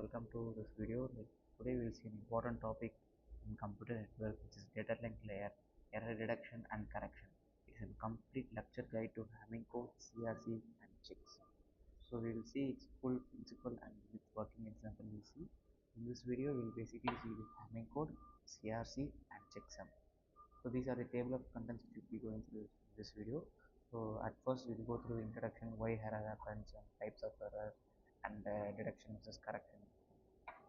welcome to this video. Today we'll see an important topic in computer network, which is data link layer, error detection and correction. It's a complete lecture guide to having code, CRC and checks. So we will see its full principle and with working example we'll see. In this video we'll basically see the having code, CRC and checksum. So these are the table of contents which we'll be going through this video. So at first we'll go through the introduction, why error happens, and types of error, and detection versus correction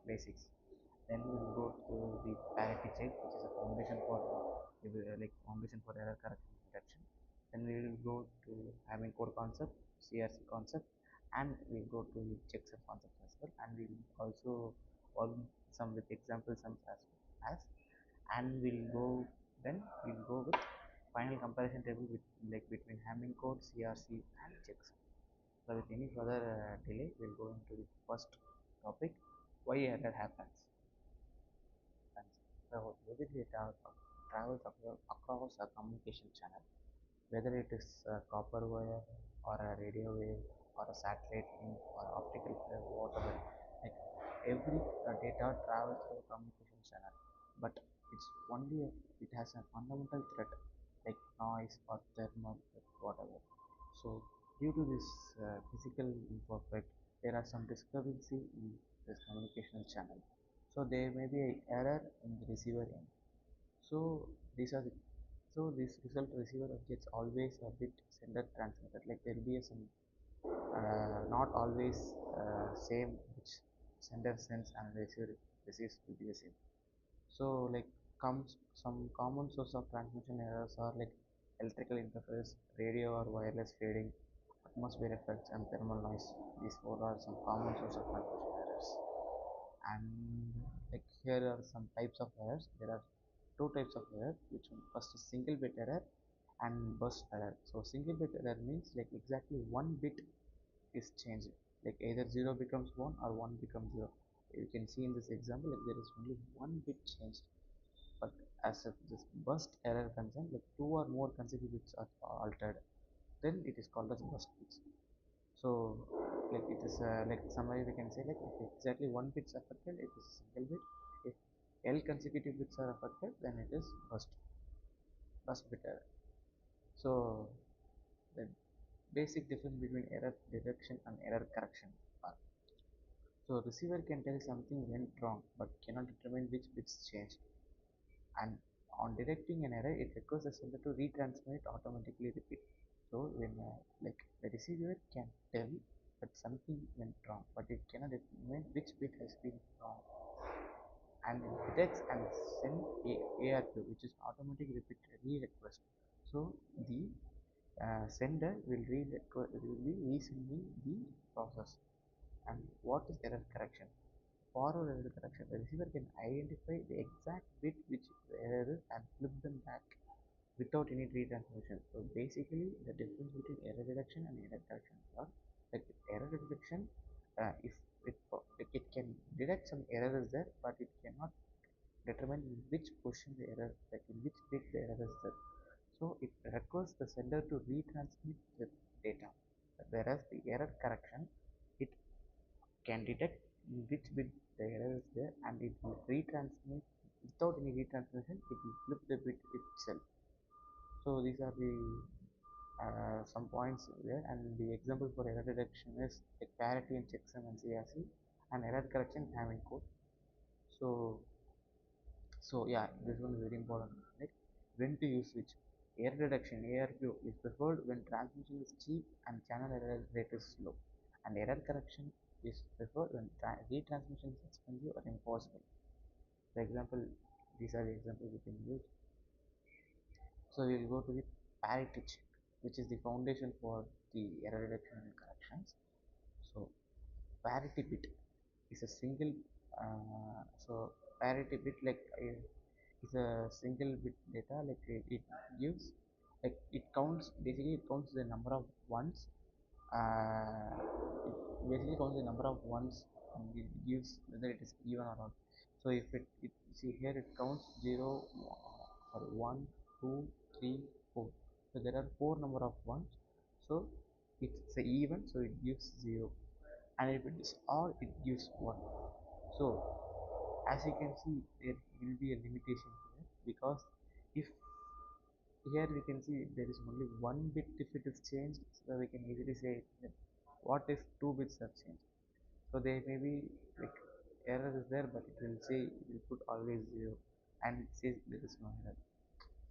basics. Then we'll go to the parity check, which is a foundation for foundation for error correction detection. Then we will go to having code concept, CRC concept, and we'll go to the checksum concept as well. And we'll also all some with example sums as and we'll go with final comparison table with between Hamming code, CRC, and checksum. So with any further delay, we'll go into the first topic: why error happens. So whether data travels across a communication channel, whether it is a copper wire or a radio wave or a satellite link or optical wire, whatever. Like every data travels through a communication channel, but it has a fundamental threat like noise or thermal, like whatever. So due to this physical imperfect, there are some discrepancy in this communication channel. So there may be an error in the receiver end. So these are the, so this result receiver gets always a bit sender transmitter. Like there will be some not always same which sender sends and receiver receives will be the same. So like comes some common source of transmission errors are like electrical interference, radio or wireless fading, atmosphere effects and thermal noise. These four are some common source of transmission errors. And like here are some types of errors. There are two types of error, which one first is single bit error and burst error. So single bit error means like exactly one bit is changed, like either 0 becomes 1 or 1 becomes 0. You can see in this example like there is only one bit changed. But as if this burst error concern, like two or more consecutive bits are altered, then it is called as burst bits. So like it is like summary we can say, like if exactly one bit is affected, it is single bit. If L consecutive bits are affected, then it is burst bit error. So the basic difference between error detection and error correction are, so receiver can tell something went wrong but cannot determine which bits changed. And on detecting an error, it requires the sender to retransmit automatically repeat. So when like the receiver can tell that something went wrong, but it cannot determine which bit has been wrong, and it detects and send ARQ, which is automatic repeat re-request. So the sender will be resending the process. And what is error correction? Forward error correction. The receiver can identify the exact bit which the error is and flip them back without any retransmission. So basically, the difference between error detection and error correction are like error detection, if it can detect some error is there, but it cannot determine in which position the error, like in which bit the error is there. So it requires the sender to retransmit the data. Whereas the error correction, it can detect in which bit the error is there and it will retransmit. Without any retransmission, it will flip the bit itself. So these are the some points there, and the example for error detection is like parity and checksum and CRC, and error correction having code. So yeah, this one is very important. Like when to use which. Error detection (ARQ) is preferred when transmission is cheap and channel error rate is low, and error correction is preferred when retransmission is expensive or impossible. For example, these are the examples we can use. So we will go to the parity check, which is the foundation for the error detection and corrections. So parity bit is a single so parity bit like is a single bit data, like it gives, like it counts, basically it counts the number of ones, it basically counts the number of ones and it gives whether it is even or not. So if it see here it counts 0 sorry 1 2 3 4, so there are four number of ones, so it's a even, so it gives 0, and if it is odd it gives 1. So as you can see, there will be a limitation here, because if here we can see there is only one bit. If it is changed, so we can easily say that what if two bits are changed. So there may be like error is there, but it will say, it will put always 0, and it says there is no error.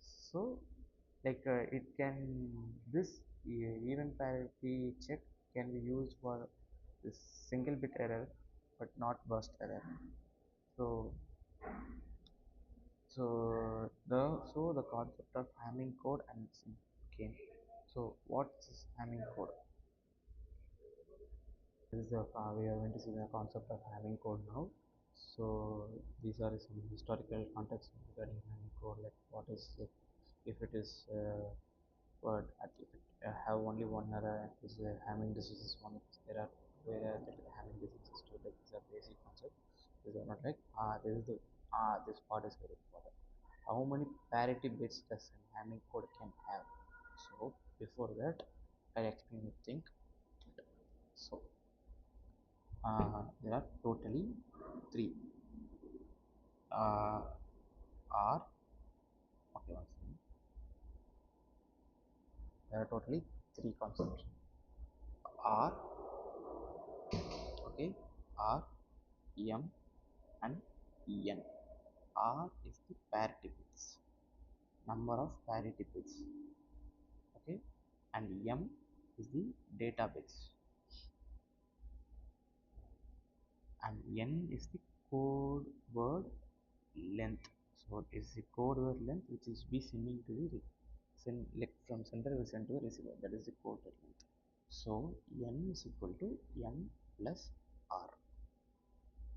So like it can, this even parity check can be used for this single bit error, but not burst error. So the concept of Hamming code and its game. So what's this Hamming code? This is we are going to see the concept of Hamming code now. So these are some historical context regarding Hamming code, like what is it, if it is word, if it have only one error, is Hamming distance is one error, where the Hamming distance is two. Like these are basic concepts. These are not like this is the this part is very important. How many parity bits does a Hamming code can have? So before that, I'll explain the thing. So there are totally three. R okay, one second. There are totally three concepts. R, okay, R, M, and N. R is the parity bits, number of parity bits, okay, and M is the data bits, and N is the code word length. So it is the code word length which is be sending to the send, like from sender will send to the receiver. That is the code word length. So N is equal to M plus R.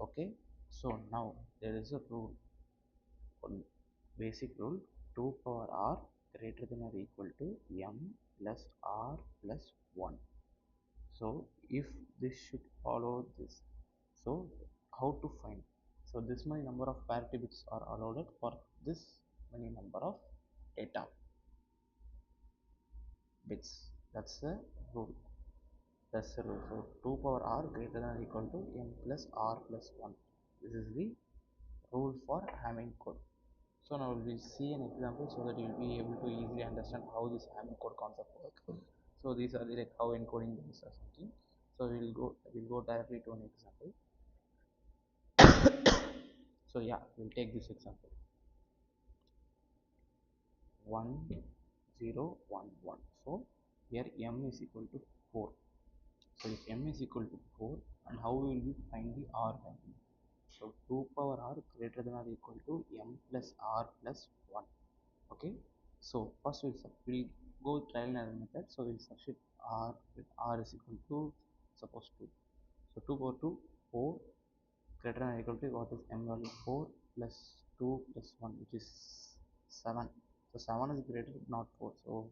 Okay. So now there is a rule, one basic rule: 2 power R greater than or equal to M plus R plus 1. So if this should follow this, so how to find? So this many number of parity bits are allowed for this many number of data bits. That's the rule. That's the rule. So 2 power R greater than or equal to M plus R plus 1. This is the rule for Hamming code. So now we will see an example so that you will be able to easily understand how this Hamming code concept works. So these are the like how encoding is or something. So we'll go directly to an example. So yeah, we'll take this example. 1011. So here M is equal to 4. So if M is equal to 4, and how will we find the R value? So 2 power R greater than or equal to M plus R plus 1. Okay. So first we'll go trial and error method. So we'll substitute R with R is equal to suppose 2. So 2 power 2, 4, greater than or equal to what is M value? 4 plus 2 plus 1, which is 7. So 7 is greater, not 4. So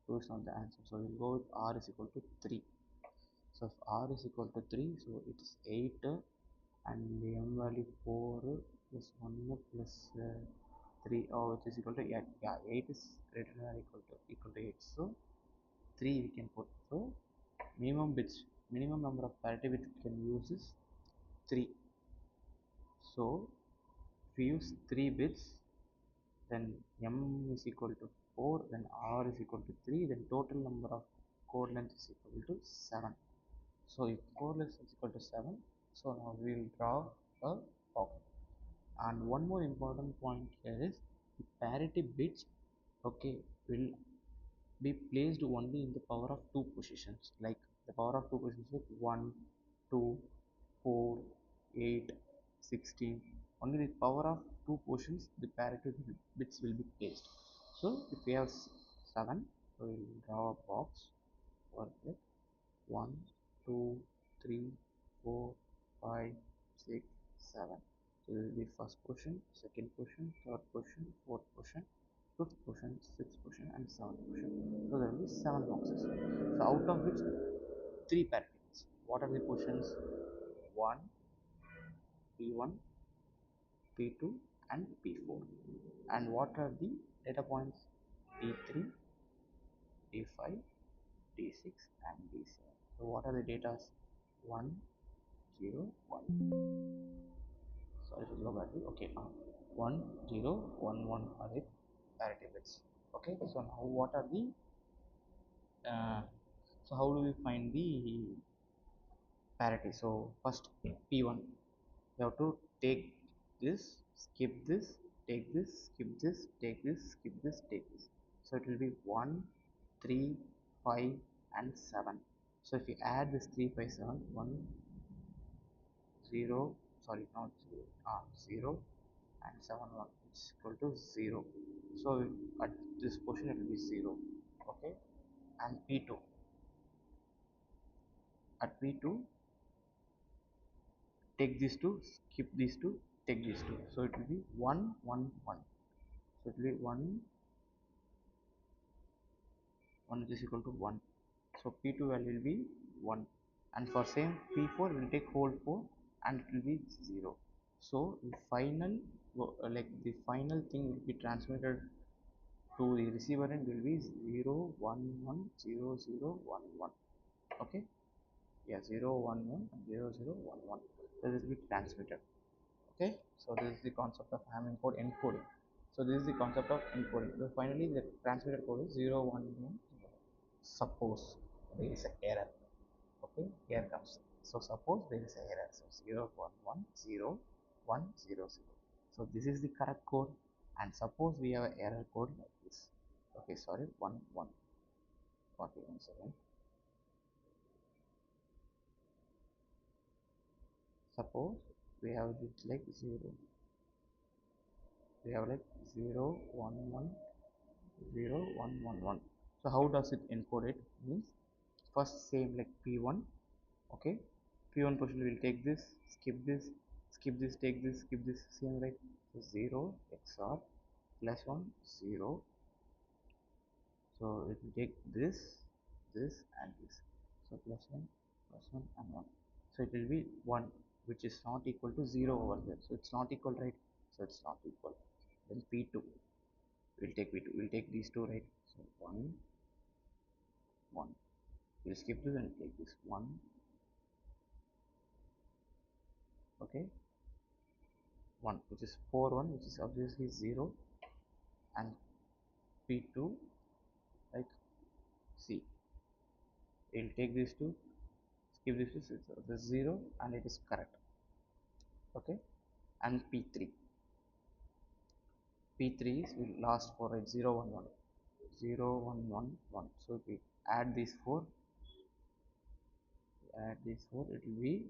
2 is not the answer. So we'll go with R is equal to 3. So if R is equal to 3, so it is 8, and the M value 4 plus 1 plus 3, which is equal to 8. Yeah, 8 is greater than or equal to 8. So 3 we can put. So minimum number of parity bits we can use is 3. So if we use 3 bits, then M is equal to 4, then R is equal to 3, then total number of code length is equal to 7. So if code length is equal to 7, so now we will draw a box. And one more important point here is the parity bits, okay, will be placed only in the power of 2 positions. Like the power of 2 positions like 1, 2, 4, 8, 16. Only the power of 2 positions the parity bits will be placed. So if we have 7, so we will draw a box for that. 1, 2, 3, 4, 5, 6, 7. So this will be first portion, second portion, third portion, fourth portion, fifth portion, sixth portion, and seventh portion. So there will be 7 boxes. So out of which 3 particles. What are the portions? 1, P1, P2, and P4. And what are the data points? D3, D5, D6, and D7. So what are the data? 1, 0, 1. 1, 2, 3, 4, 5, 6, 7. So these are the 7 boxes. So out of which 3 parity bits. What are the portions? 1, P1, P2, P3, P4. And what are the data? D3, D5, D6, and D7. So what are the data? 1, 0, 1. are the okay 1 0 1 1 are the parity bits. Okay, so now what are the uh, so how do we find the parity? So first p1, you have to take this, skip this, take this, skip this, take this, skip this, take this. So it will be 1 3 5 and 7. So if you add this 3 5 7 1 0, sorry not 0, 0 and 7 1, it's equal to 0. So at this position it will be 0. Okay, and p2, at p2 take these two, skip these two, take these two. So it will be 1 1 1. So it will be 1 1 is equal to 1. So p2 value will be 1, and for same p4 we will take whole 4 and it will be 0. So the final like the final thing will be transmitted to the receiver end will be 0 1 1 0 0 1 1. Okay, yeah, 0 1 1 0 0 1 1. This will be transmitted. Okay, so this is the concept of ham encode encoding. So this is the concept of encoding. So finally the transmitted code is 0 1 1 0. Suppose there is an error. Okay, here comes. So suppose there is an error. So 0 1 1 0 1 0 0. So this is the correct code, and suppose we have an error code like this. Okay, sorry, 1 1. Okay, 1 second. Suppose we have this like 0. We have like 0 1 1 0 1 1 1. So how does it encode it? Means first same like p1. Okay, p1 position will take this, skip this, skip this, take this, skip this, same right. So 0 XOR plus 1 0. So it will take this, this and this. So plus 1 and 1. So it will be 1, which is not equal to 0 over there. So it's not equal, right? So it's not equal. Then p2, we'll take p2, we'll take these two, right? So 1 1. We'll skip this and take this 1. Okay, 1, which is 4 1, which is obviously 0, and p2 like c. We'll take these two, skip this, this 0, and it is correct. Okay, and p3, p3 is will last for right 0 1 1 0 1 1 1. So if we add these 4, it will be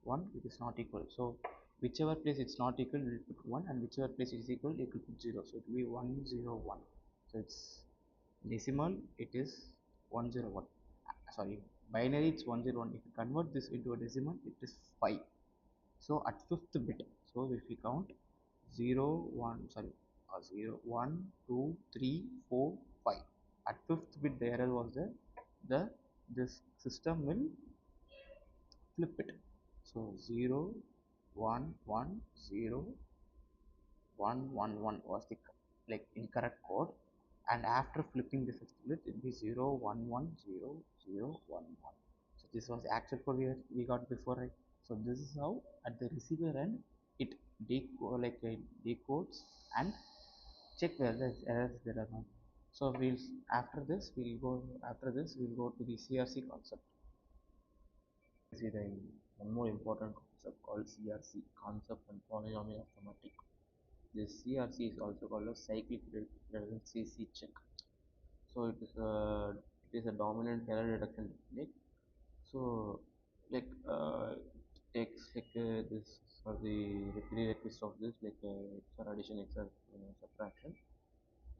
1, which is not equal. So whichever place it's not equal we will put 1, and whichever place is equal it will put 0. So it will be 1 0 1. So it's decimal, it is 101. Sorry, binary it's 101. If you convert this into a decimal it is 5. So at fifth bit, so if we count 0 1, sorry, 0 1 2 3 4 5, at fifth bit the error was there. The this system will flip it. So 0 1 1 0 1 1 1 was the like incorrect code, and after flipping the fifth bit it will be 0 1 1 0 0 1 1. So this was the actual code we got before, right? So this is how at the receiver end it decodes and check whether there's errors there or not. So we'll after this we'll go to the CRC concept. See the one more important concept called CRC, concept and polynomial arithmetic. This CRC is also called a cyclic redundancy check. So it is a dominant error reduction technique. So like takes like this for the prerequisite of this like XOR addition, XOR subtraction.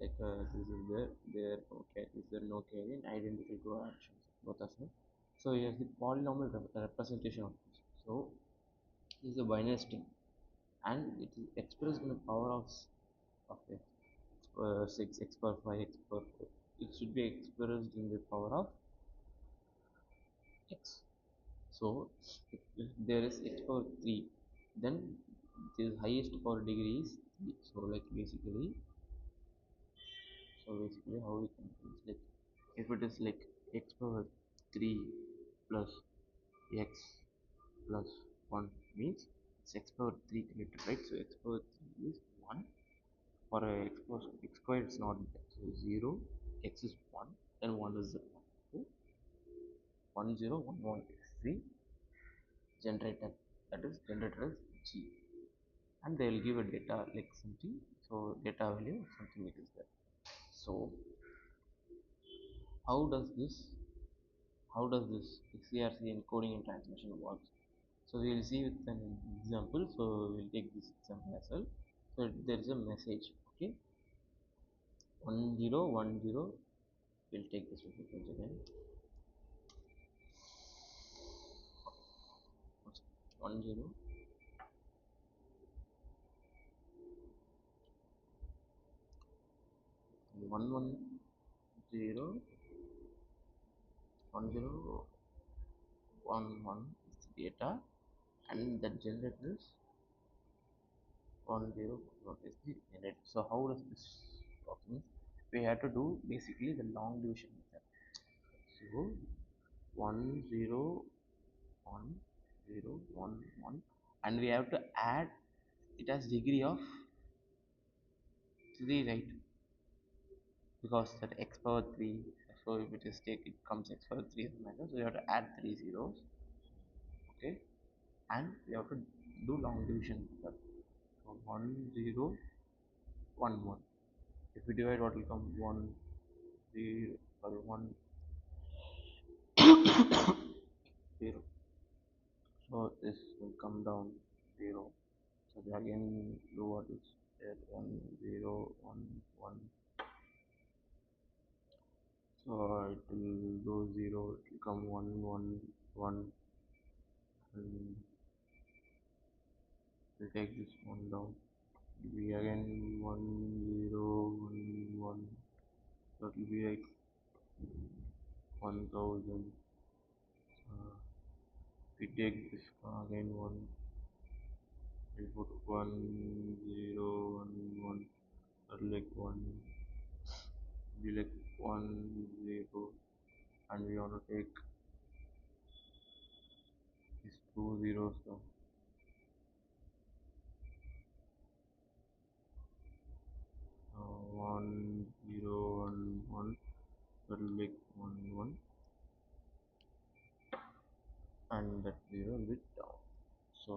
Like this is there okay, is there no carry and identical to additions both are same. So here's the polynomial representation of this. So this is a binary string and it is expressed in the power of x, 6 x power 5 x power 4. It should be expressed in the power of x. So if there is x power 3, then the highest power degree is 3. So like basically how we can do this, like if it is like x power 3 plus x plus 1 means it's x power 3 connected, right? So x power 3 is 1. For x squared it's not there. So 0, x is 1, then 1 is 0. So 1011 is the generator, that is generator is G, and they will give a data like something, so data value something it is there. So how does this CRC encoding and transmission works? So we will see with an example. So we will take this example as well. So there is a message, okay, 1010. We'll take this message again. 10 110 1011 is the data, and the generator is 10 is the generator. So how does this work? Means we have to do basically the long division method. So 10 1011, and we have to add it as degree of 3, right? Because that x power 3, so if it is take, it comes x power 3 as a minus, so you have to add 3 zeros, okay, and we have to do long division method. So 1011, if we divide, what will come? 1 0 or 1 0. So this will come down 0. So we again do what is there, 1 0 1 1. So it will go 0, it will come 1 1 1, and we'll take this one down. It will be again 1 0 1 1. So it will be like 1000. We take this again 1. We put 1 0 1 1. That will like 1. Be like 1 0, and we want to take these two zeros down. 1 0 1 1, that will make 1 1, and that 0 will be down. So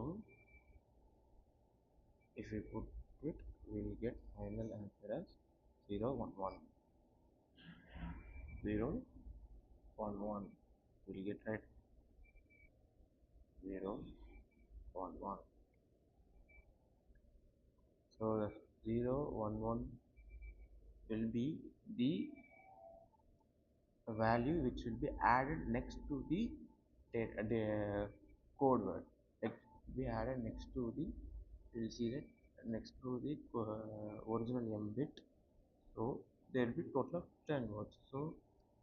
if we put it, we will get final answer as 0 1 1. 0 1 1, we will get right 0 1 1. So the 0 1 1 will be the value which will be added next to the code word. Like we added next to the, you will see that next to the original m bit. So there will be total of 10 words. So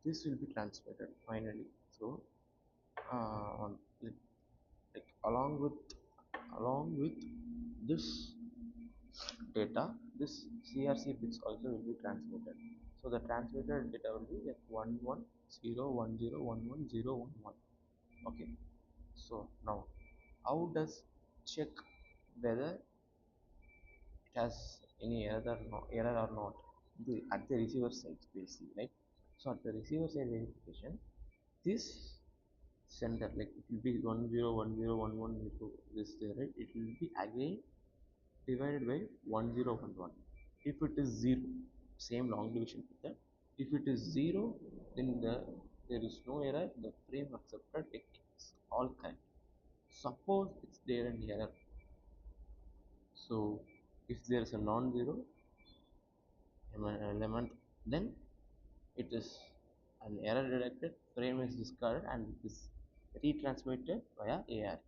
this will be transmitted finally. So like, along with this data, this CRC bits also will be transmitted. So the transmitted data will be like 1101011011. Okay. So now, how does check whether it has any error or not? At the receiver side, basically, right? So at the receiver side verification, this sender, like it will be 10101110, this there, right? It will be again divided by 1011. If it is 0, same long division method. If it is 0, then there is no error, the frame accepted, it's all correct. Suppose it's there an error, so if there is a non-zero element, then it is an error detected, frame is discarded, and it is retransmitted via ARQ.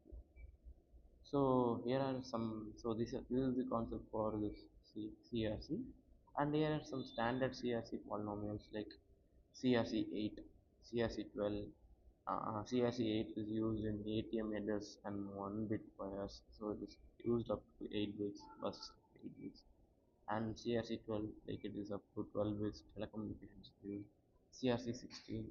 So here are some, so this is the concept for this CRC, and here are some standard CRC polynomials like CRC8, CRC12. CRC8 is used in ATM headers and 1-bit wires, so it is used up to 8 bits, bus 8 bits. And CRC12, like it is up to 12 bits telecommunications use. CRC16,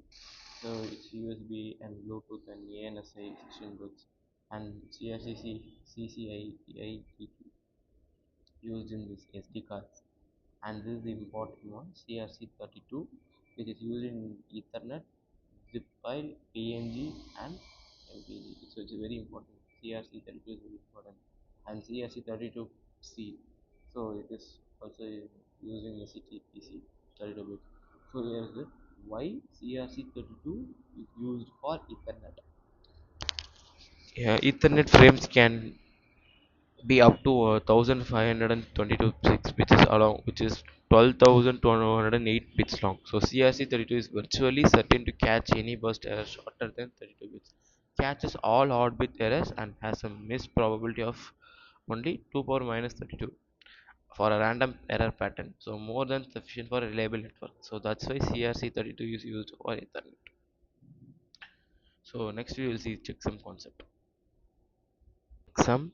so it's USB and Bluetooth and ANSI 16 bits. and CRCC CCIE used in this SD cards. And this is the important one, CRC32, which is used in Ethernet, zip file, PNG, and MPG. So it's very important. CRC32 is very important, and CRC32C. So it is also using the CTPC 32 bit. So here is it. Why CRC32 is used for Ethernet? Yeah, Ethernet frames can be up to 1522 which is along which is 12,208 bits long. So CRC32 is virtually certain to catch any burst error shorter than 32 bits, catches all odd bit errors, and has a miss probability of only 2 power minus 32 for a random error pattern, so more than sufficient for a reliable network. So that's why CRC32 is used for Ethernet. So next we will see checksum concept. Checksum.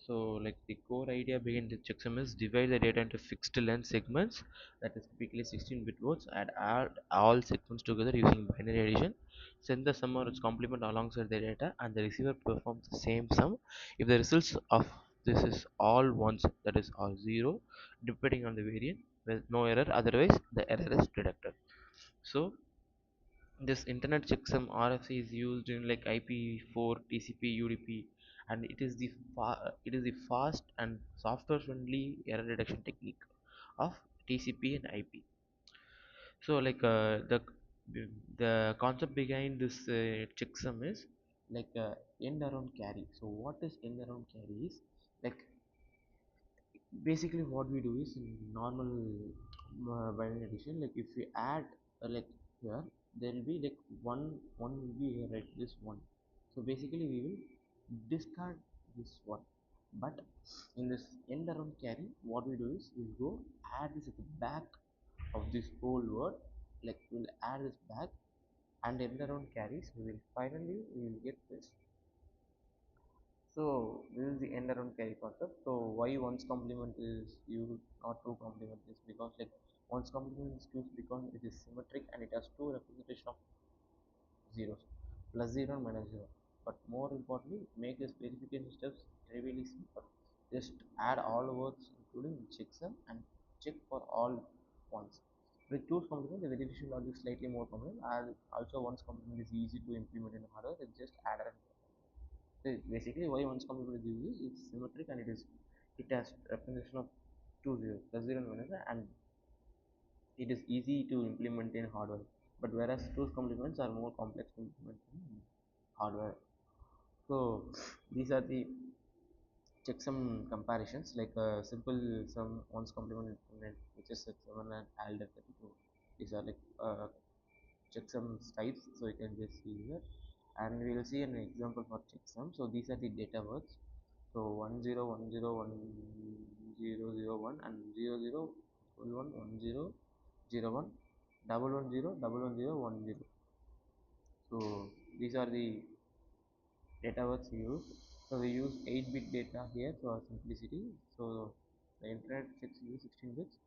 So, like the core idea behind the checksum is divide the data into fixed length segments, that is typically 16-bit words, and add all segments together using binary addition. Send the sum or its complement alongside the data, and the receiver performs the same sum if the results of this is all ones, that is all zero, depending on the variant, with no error. Otherwise, the error is detected. So this internet checksum RFC is used in like IP4, TCP, UDP, and it is the fast and software friendly error detection technique of TCP and IP. So like the concept behind this checksum is like end around carry. So what is end around carry is like basically what we do is in normal binary addition, like if we add like here there will be like one will be here, right, this one. So basically we will discard this one, but in this end around carry what we do is we'll go add this at the back of this whole word, like we'll add this back, and end around carries we will finally we will get this. So this is the end around carry concept. So why one's complement is used, not two complement, is because like one's complement is used because it is symmetric and it has two representation of zeros, plus 0 and minus 0. But more importantly, make this verification steps trivially simple. Just add all words including checksum and check for all ones. With two's complement, the verification logic is slightly more common, and also one's complement is easy to implement in hardware. It's just add and so basically why one's complement is used is it's symmetric and it has representation of two zeros, plus 0 and minus 0, and it is easy to implement in hardware. But whereas two's complements are more complex to implement in hardware. So these are the checksum comparisons, like a simple sum one's complement implement, which is at 7 and added at 32. These are like checksum types, so you can just see here, and we will see an example for checksum. So these are the data words. So 10101001 and 00111001 1101110. So these are the data words we use. So we use 8-bit data here for simplicity. So the internet checks use 16 bits.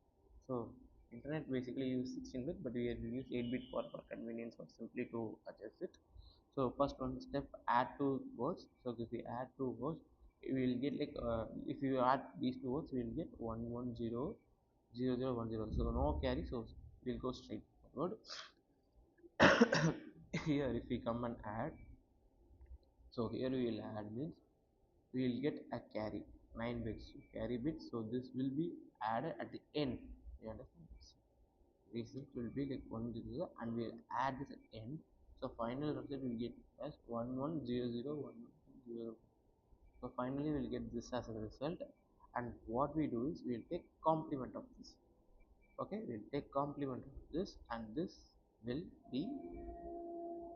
So internet basically use 16 bit, but we have used 8-bit for convenience or simply to adjust it. So first one step, add two words. So if we add two words, we will get like if you add these two words, we will get 1100010. So no carry, so we'll go straight forward. Here if we come and add, so here we will add means we will get a carry 9 bits carry bits, so this will be added at the end. You understand this? This will be like 100 and we'll add this at end. So final result will get as 11001100. So finally we'll get this as a result, and what we do is we'll take complement of this. Okay, we'll take complement of this, and this will be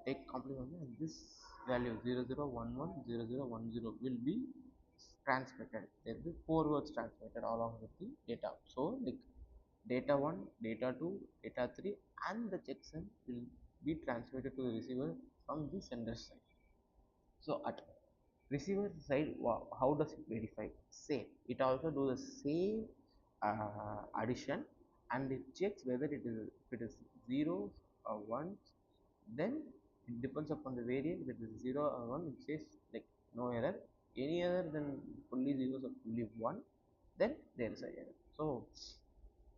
take complement and this value 00110010 will be transmitted. There will be four words transmitted along with the data. So like data 1, data 2, data 3, and the checksum will be transmitted to the receiver from the sender side. So at receiver side, how does it verify? Same, it also do the same addition, and it checks whether it is zeros or ones. Then it depends upon the variant. If it is 0 or 1, it says like no error. Any other than fully zeros or fully one, then there is a error. So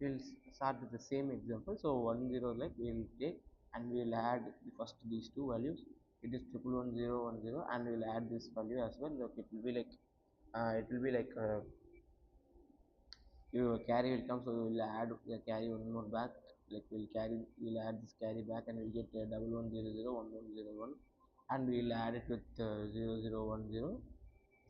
we'll start with the same example. So 10, like we'll take and we'll add the first these two values. It is 111010, and we'll add this value as well. Look, it will be like it will be like your carry will come, so we'll add the carry one more back. Like we'll add this carry back, and we'll get 1100 1101, and we'll add it with 0010.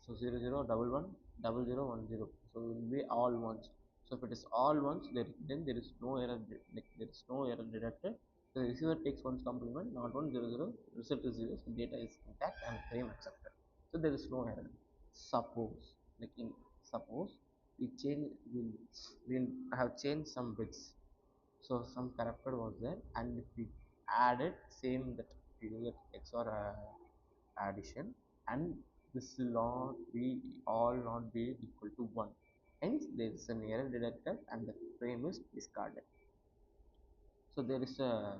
So 00110010. So it will be all ones. So if it is all ones, then there is no error. Like there is no error detected. The receiver takes one's complement, not 100. Result is 0. So data is intact and frame accepted. So there is no error. Suppose, like in suppose we change, we'll have changed some bits. So some character was there, and if we added same that we do that XOR addition, and this will not be all not be equal to 1. Hence there is an error detected and the frame is discarded. So there is a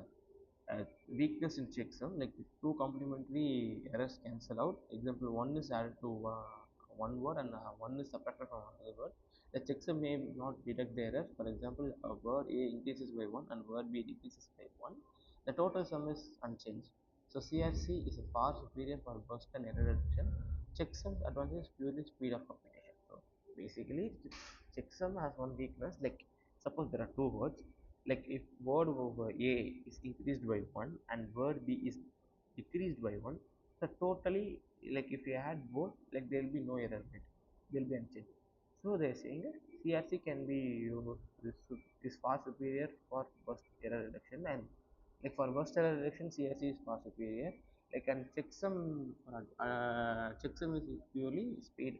weakness in checksum, like if two complementary errors cancel out. Example, one is added to one word, and one is subtracted from another word. The checksum may not detect the error. For example, a word A increases by 1 and word B decreases by 1. The total sum is unchanged. So CRC is a far superior for burst and error detection. Checksum's advantage is purely speed of computation. So basically, checksum has one weakness. Like suppose there are two words, like if word over A is increased by 1 and word B is decreased by 1, so totally, like if you add both, like there will be no error rate, they will be unchanged. So they are saying that CRC can be used, is far superior for burst error reduction, and like for burst error reduction CRC is far superior. Like, and checksum is purely speed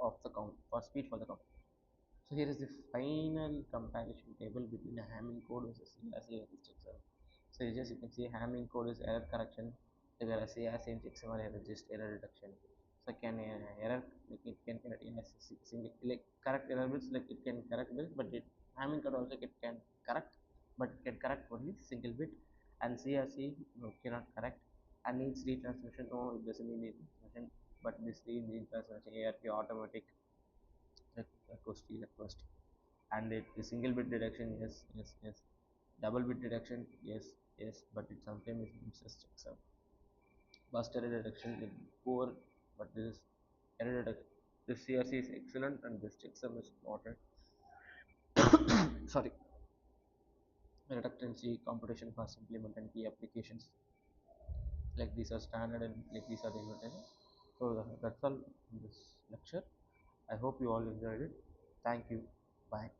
of the count, for speed for the count. So here is the final comparison table between a Hamming code versus CRC versus checksum. So you can see Hamming code is error correction, whereas CRC and checksum are just error reduction. So can error, like it can in a single, like correct error bits, like it can correct bits, but it Hamming code also it can correct, but it can correct only single bit, and CRC no, cannot correct and needs retransmission. No, it doesn't need retransmission, but this needs retransmission. ARP automatic request, and it the single bit deduction, yes, yes, yes, double bit deduction, yes, yes, but it sometimes misses checksum. Burst error deduction is poor, but this error deduction, this CRC is excellent, and this checksum is not. Sorry, reductancy computation fast implement and key applications, like these are standard and like these are the important. So that's all in this lecture. I hope you all enjoyed it. Thank you. Bye.